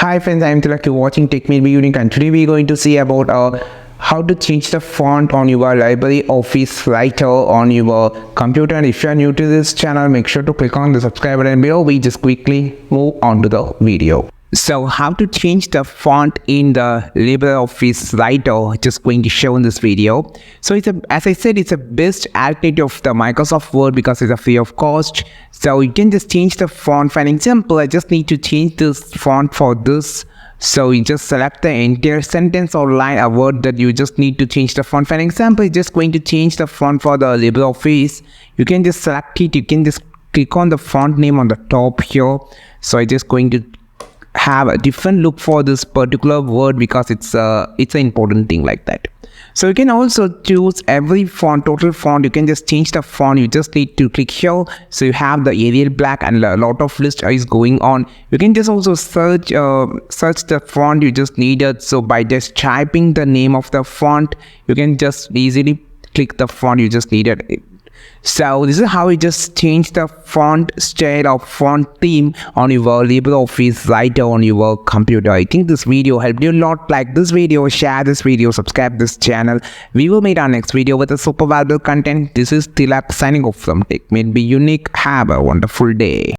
Hi friends, I am Tilak. You're watching Tech Maybe Unique, and today we're going to see about how to change the font on your LibreOffice writer on your computer. And if you are new to this channel, make sure to click on the subscribe button below. We just quickly move on to the video. So how to change the font in the LibreOffice writer, just going to show in this video. So as I said, it's a best alternative of the Microsoft Word because it's a free of cost. So you can just change the font. For an example, I just need to change this font for this. So you just select the entire sentence or line, a word that you just need to change the font. For an example, you're just going to change the font for the LibreOffice. You can just select it. You can just click on the font name on the top here. So I'm just going to have a different look for this particular word because it's an important thing like that. So you can also choose every font, total font. You can just change the font. You just need to click here. So you have the Arial black and a lot of list is going on. You can just also search the font you just needed. So by just typing the name of the font, you can just easily click the font you just needed. So this is how you just change the font style or font theme on your LibreOffice writer on your computer. I think this video helped you a lot. Like this video, share this video, subscribe this channel. We will meet our next video with a super valuable content. This is Tilak signing off from Tech Made Be Unique. Have a wonderful day.